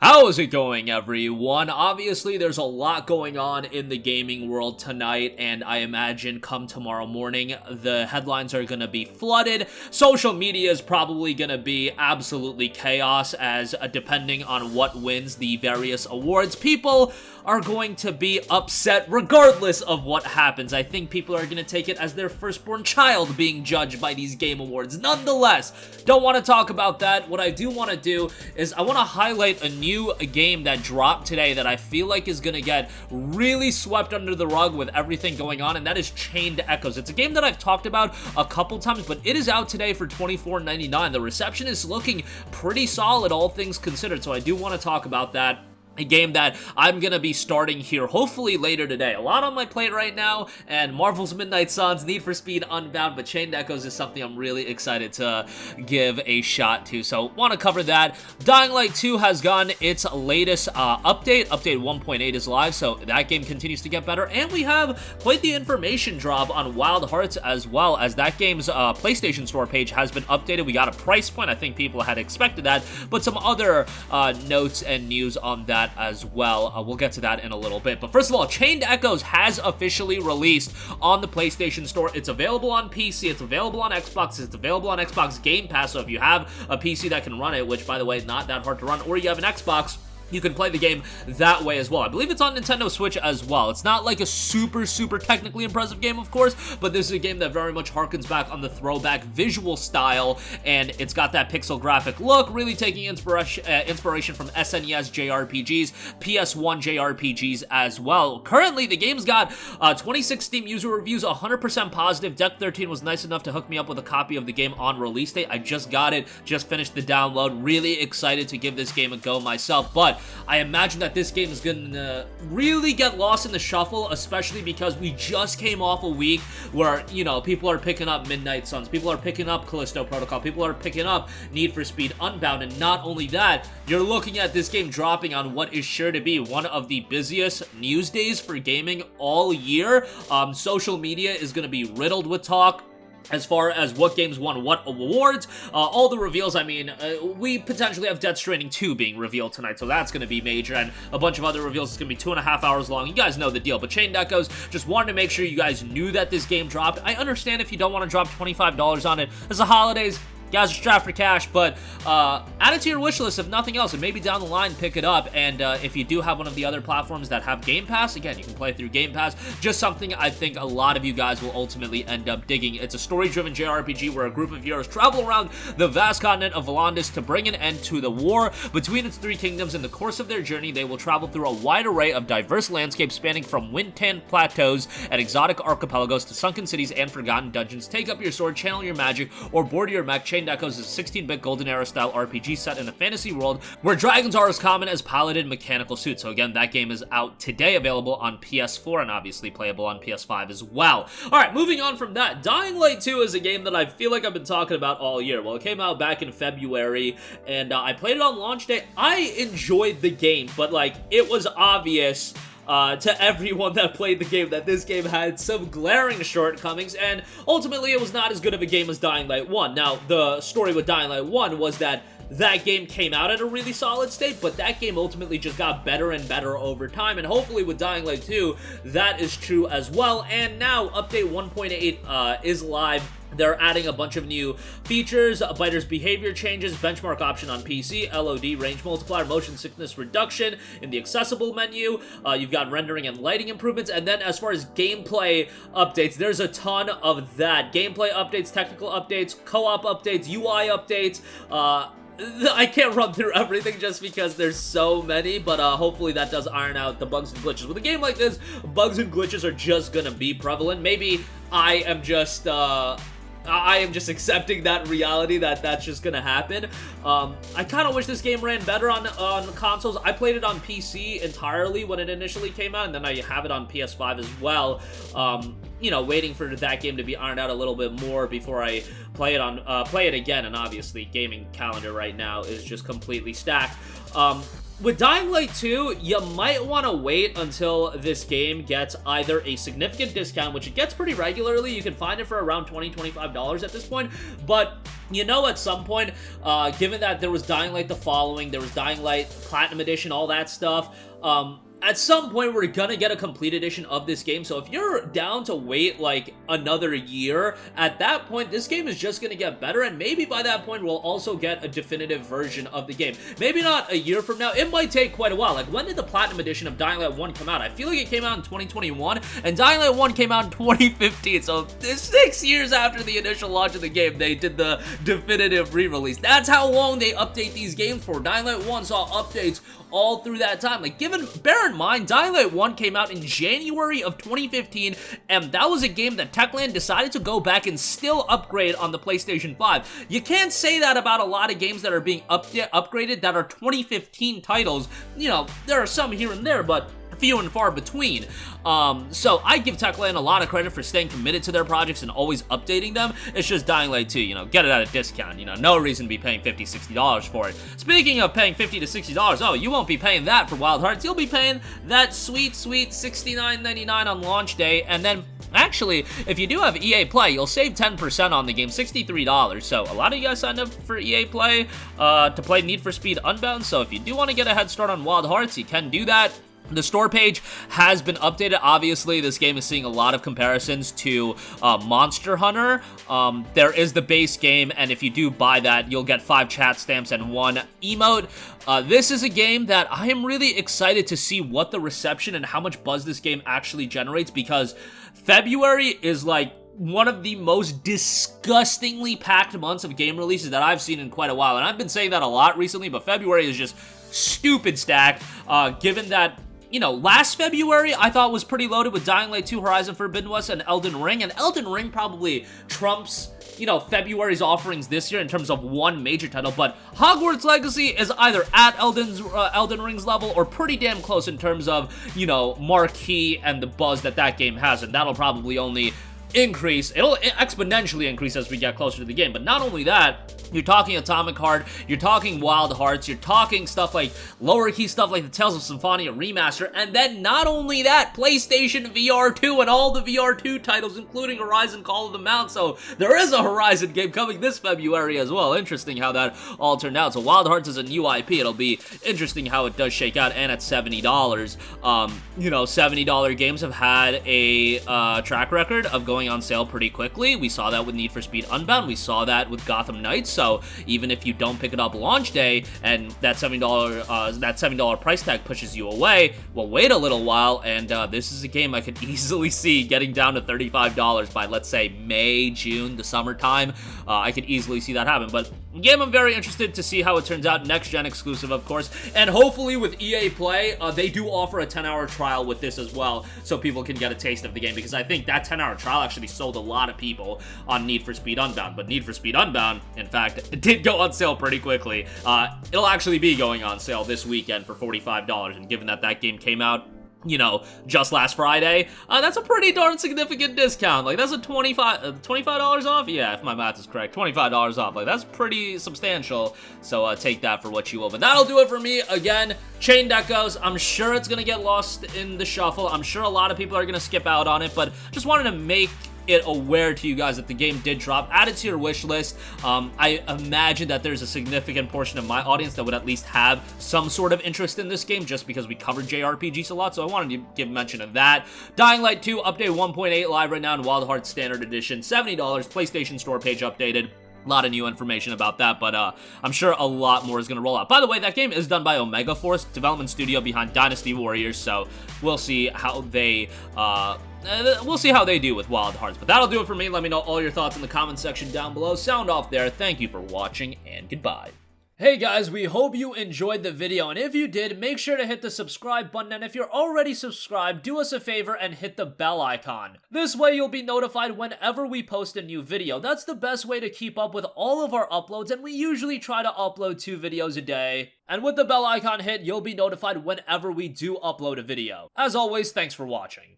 How is it going, everyone? Obviously, there's a lot going on in the gaming world tonight, and I imagine come tomorrow morning, the headlines are going to be flooded. Social media is probably going to be absolutely chaos, as depending on what wins the various awards, people are going to be upset regardless of what happens. I think people are going to take it as their firstborn child being judged by these game awards. Nonetheless, don't want to talk about that. What I do want to do is I want to highlight a new game that dropped today that I feel like is going to get really swept under the rug with everything going on, and that is Chained Echoes. It's a game that I've talked about a couple times, but it is out today for $24.99. The reception is looking pretty solid, all things considered, so I do want to talk about that. A game that I'm going to be starting here, hopefully later today. A lot on my plate right now, and Marvel's Midnight Suns, Need for Speed Unbound, but Chained Echoes is something I'm really excited to give a shot to, so want to cover that. Dying Light 2 has gotten its latest update. Update 1.8 is live, so that game continues to get better, and we have quite the information drop on Wild Hearts as well, as that game's PlayStation Store page has been updated. We got a price point. I think people had expected that, but some other notes and news on that as well. We'll get to that in a little bit. But first of all, Chained Echoes has officially released on the PlayStation Store. It's available on PC, it's available on Xbox, it's available on Xbox Game Pass, so if you have a PC that can run it, which by the way, not that hard to run, or you have an Xbox, you can play the game that way as well. I believe it's on Nintendo Switch as well. It's not like a super technically impressive game, of course, but this is a game that very much harkens back on the throwback visual style, and it's got that pixel graphic look, really taking inspiration from SNES JRPGs, PS1 JRPGs as well. Currently, the game's got 26 Steam user reviews, 100% positive. Deck13 was nice enough to hook me up with a copy of the game on release date. I just got it, just finished the download. Really excited to give this game a go myself, but I imagine that this game is going to really get lost in the shuffle, especially because we just came off a week where, you know, people are picking up Midnight Suns, people are picking up Callisto Protocol, people are picking up Need for Speed Unbound, and not only that, you're looking at this game dropping on what is sure to be one of the busiest news days for gaming all year. Social media is going to be riddled with talk as far as what games won what awards, all the reveals. I mean, we potentially have Death Stranding 2 being revealed tonight, so that's going to be major, and a bunch of other reveals. It's going to be 2.5 hours long. You guys know the deal, but Chained Echoes, just wanted to make sure you guys knew that this game dropped. I understand if you don't want to drop $25 on it. It's the holidays. Guys are strapped for cash, but add it to your wish list if nothing else, and maybe down the line pick it up. And if you do have one of the other platforms that have Game Pass, again, you can play through Game Pass. Just something I think a lot of you guys will ultimately end up digging. It's a story-driven JRPG where a group of heroes travel around the vast continent of Volandis to bring an end to the war between its three kingdoms. In the course of their journey, they will travel through a wide array of diverse landscapes spanning from wind-tanned plateaus and exotic archipelagos to sunken cities and forgotten dungeons. Take up your sword, channel your magic, or board your mech. Chained Echoes is a 16-bit Golden Era-style RPG set in a fantasy world where dragons are as common as piloted mechanical suits. So again, that game is out today, available on PS4 and obviously playable on PS5 as well. Alright, moving on from that, Dying Light 2 is a game that I feel like I've been talking about all year. Well, it came out back in February, and I played it on launch day. I enjoyed the game, but like, it was obvious to everyone that played the game that this game had some glaring shortcomings, and ultimately it was not as good of a game as Dying Light 1. Now, the story with Dying Light 1 was that game came out at a really solid state, but that game ultimately just got better and better over time, and hopefully with Dying Light 2, that is true as well. And now, Update 1.8 is live. They're adding a bunch of new features, Biter's behavior changes, benchmark option on PC, LOD, range multiplier, motion sickness reduction in the accessible menu. You've got rendering and lighting improvements, and then as far as gameplay updates, there's a ton of that. Gameplay updates, technical updates, co-op updates, UI updates. I can't run through everything just because there's so many, but hopefully that does iron out the bugs and glitches. With a game like this, bugs and glitches are just gonna be prevalent. Maybe I am just accepting that reality that that's just gonna happen. I kind of wish this game ran better on consoles. I played it on PC entirely when it initially came out, and then I have it on PS5 as well. You know, waiting for that game to be ironed out a little bit more before I play it again. And obviously, gaming calendar right now is just completely stacked. With Dying Light 2, you might want to wait until this game gets either a significant discount, which it gets pretty regularly. You can find it for around $20-$25 at this point, but at some point, given that there was Dying Light the following, there was Dying Light Platinum Edition, all that stuff, at some point we're gonna get a complete edition of this game, so if you're down to wait like another year, at that point this game is just gonna get better, and maybe by that point we'll also get a definitive version of the game. Maybe not a year from now, it might take quite a while. Like, when did the Platinum Edition of Dying Light 1 come out? I feel like it came out in 2021, and Dying Light 1 came out in 2015, so 6 years after the initial launch of the game, they did the definitive re-release. That's how long they update these games for. Dying Light 1 saw updates all through that time. Like, bear in mind, Dying Light 1 came out in January of 2015, and that was a game that Techland decided to go back and still upgrade on the PlayStation 5. You can't say that about a lot of games that are being upgraded that are 2015 titles. You know, there are some here and there, but few and far between. So I give Techland a lot of credit for staying committed to their projects and always updating them. It's just Dying Light 2, get it at a discount, no reason to be paying $50, $60 for it. Speaking of paying $50 to $60, oh, you won't be paying that for Wild Hearts. You'll be paying that sweet, sweet $69.99 on launch day, and then actually, if you do have EA Play, you'll save 10% on the game, $63. So a lot of you guys signed up for EA Play to play Need for Speed Unbound, so if you do want to get a head start on Wild Hearts, you can do that. The store page has been updated. Obviously, this game is seeing a lot of comparisons to Monster Hunter. There is the base game, and if you do buy that, you'll get 5 chat stamps and 1 emote. This is a game that I am really excited to see what the reception and how much buzz this game actually generates, because February is like one of the most disgustingly packed months of game releases that I've seen in quite a while, and I've been saying that a lot recently, but February is just stupid stacked, given that last February I thought was pretty loaded with Dying Light 2, Horizon Forbidden West, and Elden Ring probably trumps, February's offerings this year in terms of one major title, but Hogwarts Legacy is either at Elden Ring's level or pretty damn close in terms of, marquee and the buzz that game has, and that'll probably only increase. It'll exponentially increase as we get closer to the game, but not only that, you're talking Atomic Heart, you're talking Wild Hearts, you're talking stuff like lower key stuff like the Tales of Symphonia remaster, and then not only that, PlayStation VR 2 and all the VR 2 titles, including Horizon Call of the Mount, so there is a Horizon game coming this February as well. Interesting how that all turned out. So Wild Hearts is a new IP. It'll be interesting how it does shake out, and at $70. $70 games have had a track record of going on sale pretty quickly. We saw that with Need for Speed Unbound. We saw that with Gotham Knights. So even if you don't pick it up launch day and that $70 price tag pushes you away, well, wait a little while, and this is a game I could easily see getting down to $35 by, let's say, May, June, the summertime. I could easily see that happen, but game I'm very interested to see how it turns out. Next gen exclusive, of course, and hopefully with EA Play, they do offer a 10-hour trial with this as well, so people can get a taste of the game, because I think that 10-hour trial actually sold a lot of people on Need for Speed Unbound. But Need for Speed Unbound, in fact, it did go on sale pretty quickly. It'll actually be going on sale this weekend for $45, and given that game came out just last Friday, that's a pretty darn significant discount. Like, that's a $25 off? Yeah, if my math is correct, $25 off. Like, that's pretty substantial, so take that for what you will. But that'll do it for me. Again, Chained Echoes, I'm sure it's gonna get lost in the shuffle. I'm sure a lot of people are gonna skip out on it, but just wanted to make it aware to you guys that the game did drop. Add it to your wish list. I imagine that there's a significant portion of my audience that would at least have some sort of interest in this game, just because we covered JRPGs a lot, so I wanted to give mention of that. Dying Light 2, update 1.8 live right now in Wild Hearts Standard Edition, $70, PlayStation Store page updated. A lot of new information about that, but I'm sure a lot more is going to roll out. By the way, that game is done by Omega Force, development studio behind Dynasty Warriors, so we'll see how they do with Wild Hearts. But that'll do it for me. Let me know all your thoughts in the comment section down below. Sound off there. Thank you for watching, and goodbye. Hey guys, we hope you enjoyed the video, and if you did, make sure to hit the subscribe button, and if you're already subscribed, do us a favor and hit the bell icon. This way you'll be notified whenever we post a new video. That's the best way to keep up with all of our uploads, and we usually try to upload 2 videos a day. And with the bell icon hit, you'll be notified whenever we do upload a video. As always, thanks for watching.